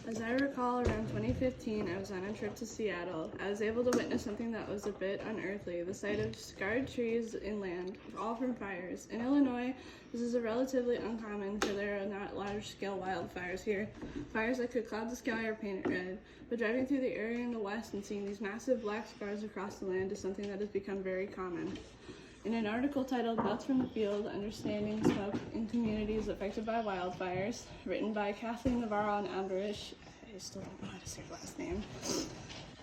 As I recall, around 2015, I was on a trip to Seattle. I was able to witness something that was a bit unearthly, the sight of scarred trees inland, all from fires. In Illinois, this is relatively uncommon, for there are not large-scale wildfires here, fires that could cloud the sky or paint it red. But driving through the area in the west and seeing these massive black scars across the land is something that has become very common. In an article titled Notes from the Field, Understanding Smoke in Communities Affected by Wildfires, written by Kathleen Navarro and Amberish, I still don't know how to say her last name,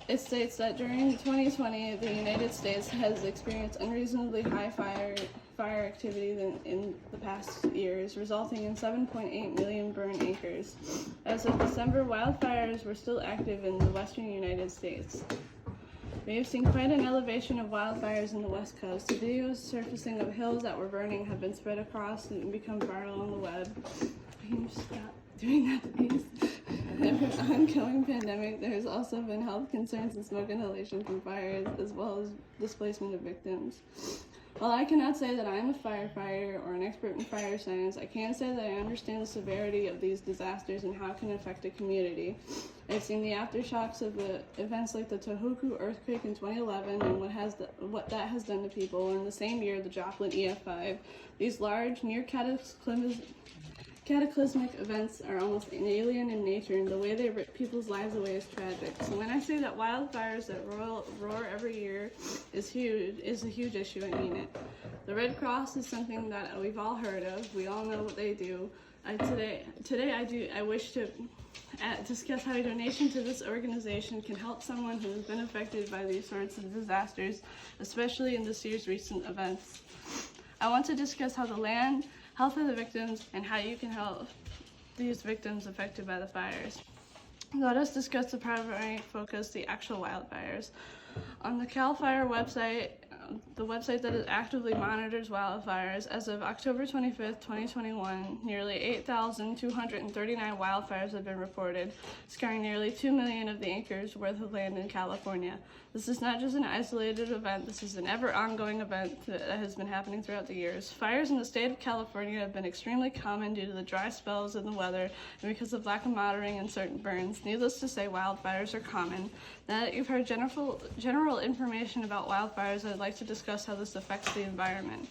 it states that during 2020, the United States has experienced unreasonably high fire activity in the past years, resulting in 7.8 million burned acres. As of December, wildfires were still active in the western United States. We have seen quite an elevation of wildfires in the West Coast. The videos surfacing of hills that were burning have been spread across and become viral on the web. Can you stop doing that, please? In an ongoing pandemic, there has also been health concerns and smoke inhalation from fires, as well as displacement of victims. While I cannot say that I am a firefighter or an expert in fire science, I can say that I understand the severity of these disasters and how it can affect a community. I've seen the aftershocks of the events like the Tohoku earthquake in 2011 and what that has done to people. In the same year, the Joplin EF5. These large, near cataclysmic events are almost alien in nature, and the way they rip people's lives away is tragic. So when I say that wildfires that roar every year is a huge issue, I mean it. The Red Cross is something that we've all heard of. We all know what they do. Today I wish to discuss how a donation to this organization can help someone who has been affected by these sorts of disasters, especially in this year's recent events. I want to discuss how the land, health of the victims, and how you can help these victims affected by the fires. Let us discuss the primary focus, the actual wildfires. On the CAL FIRE website, the website that actively monitors wildfires, as of October 25th, 2021, nearly 8,239 wildfires have been reported, scarring nearly 2 million of the acres worth of land in California. This is not just an isolated event, this is an ever-ongoing event that has been happening throughout the years. Fires in the state of California have been extremely common due to the dry spells in the weather and because of lack of monitoring and certain burns. Needless to say, wildfires are common. Now that you've heard general information about wildfires, I'd like to discuss how this affects the environment.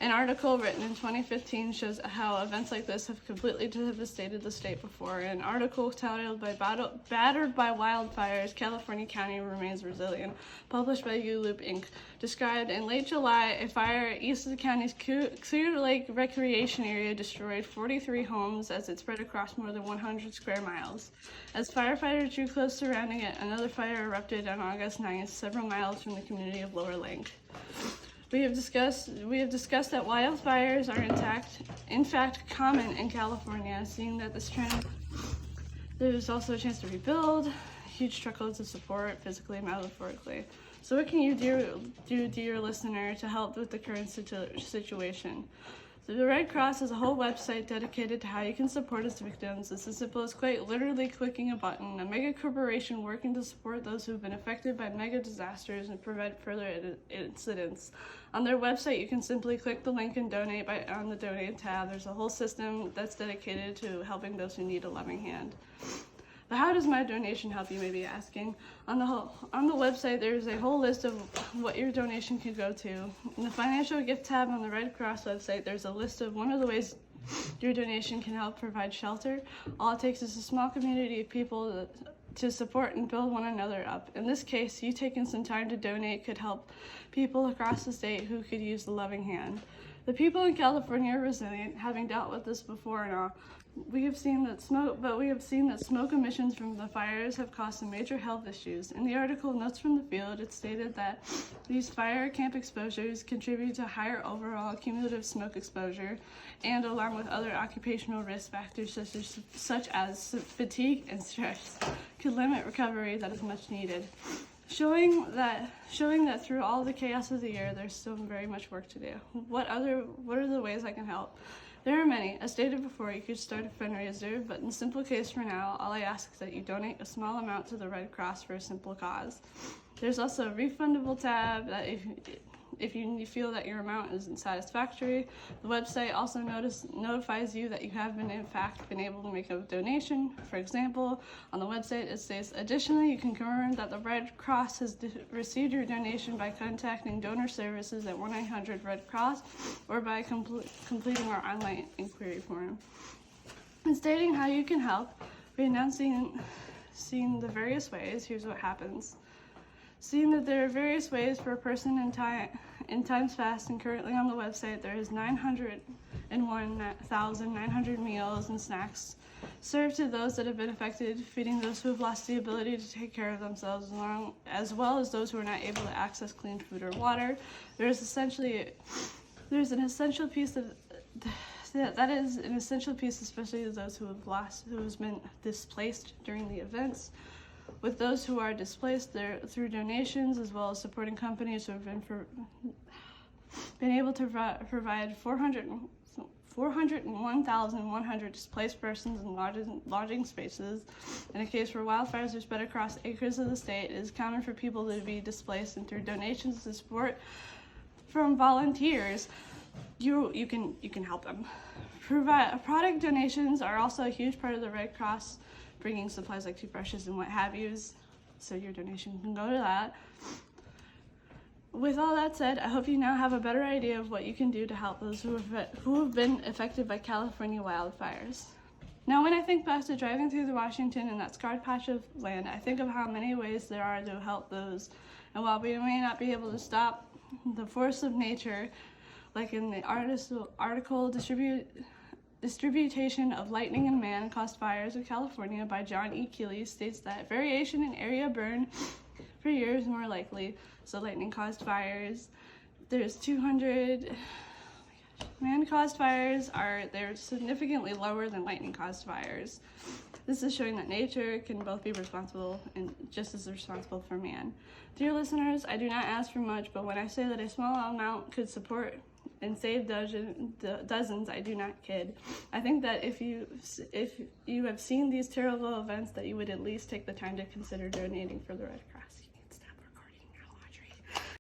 An article written in 2015 shows how events like this have completely devastated the state before. An article titled Battered by Wildfires, California County Remains Resilient, published by U-Loop Inc., described in late July a fire east of the county's Clear Lake recreation area destroyed 43 homes as it spread across more than 100 square miles. As firefighters drew close surrounding it, another fire erupted on August 9th, several miles from the community of Lower Lake. We have discussed that wildfires are in fact common in California, seeing that this trend, there's also a chance to rebuild, huge truckloads of support, physically and metaphorically. So what can you do, dear listener, to help with the current situation? So the Red Cross has a whole website dedicated to how you can support its victims. It's as simple as quite literally clicking a button. A mega corporation working to support those who've been affected by mega disasters and prevent further incidents. On their website, you can simply click the link and donate on the donate tab. There's a whole system that's dedicated to helping those who need a loving hand. But how does my donation help, you may be asking? On the website, there's a whole list of what your donation can go to. In the financial gift tab on the Red Cross website, there's a list of one of the ways your donation can help provide shelter. All it takes is a small community of people to support and build one another up. In this case, you taking some time to donate could help people across the state who could use the loving hand. The people in California are resilient, having dealt with this before and all. We have seen that smoke emissions from the fires have caused some major health issues. In the article Notes from the Field, it stated that these fire camp exposures contribute to higher overall cumulative smoke exposure, and along with other occupational risk factors such as fatigue and stress, could limit recovery that is much needed. Showing that through all the chaos of the year, there's still very much work to do. What are the ways I can help? There are many. As stated before, you could start a fundraiser, but in simple case for now, all I ask is that you donate a small amount to the Red Cross for a simple cause. There's also a refundable tab that If you feel that your amount isn't satisfactory, the website also notifies you that you have in fact been able to make a donation. For example, on the website it says, additionally, you can confirm that the Red Cross has received your donation by contacting donor services at 1-800-RED-CROSS or by completing our online inquiry form. And stating how you can help, we're now seeing the various ways. Here's what happens. Seeing that there are various ways for a person in times past, and currently on the website there is 901,900 meals and snacks served to those that have been affected, feeding those who have lost the ability to take care of themselves, as well as those who are not able to access clean food or water. There's an essential piece of that is an essential piece, especially to those who have been displaced during the events. With those who are displaced, through donations, as well as supporting companies who have been able to provide 401,100 displaced persons in lodging spaces. In a case where wildfires are spread across acres of the state, it is common for people to be displaced, and through donations and support from volunteers, you can help them. Product donations are also a huge part of the Red Cross, bringing supplies like toothbrushes and what have yous, so your donation can go to that. With all that said, I hope you now have a better idea of what you can do to help those who have been affected by California wildfires. Now, when I think back to driving through Washington and that scarred patch of land, I think of how many ways there are to help those. And while we may not be able to stop the force of nature, like in the article Distribution of Lightning and Man Caused Fires of California by John E. Keeley, states that variation in area burn per year is more likely. So lightning caused fires, there's 200, man-caused fires they're significantly lower than lightning-caused fires. This is showing that nature can both be responsible and just as responsible for man. Dear listeners, I do not ask for much, but when I say that a small amount could support and save dozens, I do not kid. I think that if you have seen these terrible events, that you would at least take the time to consider donating for the Red Cross.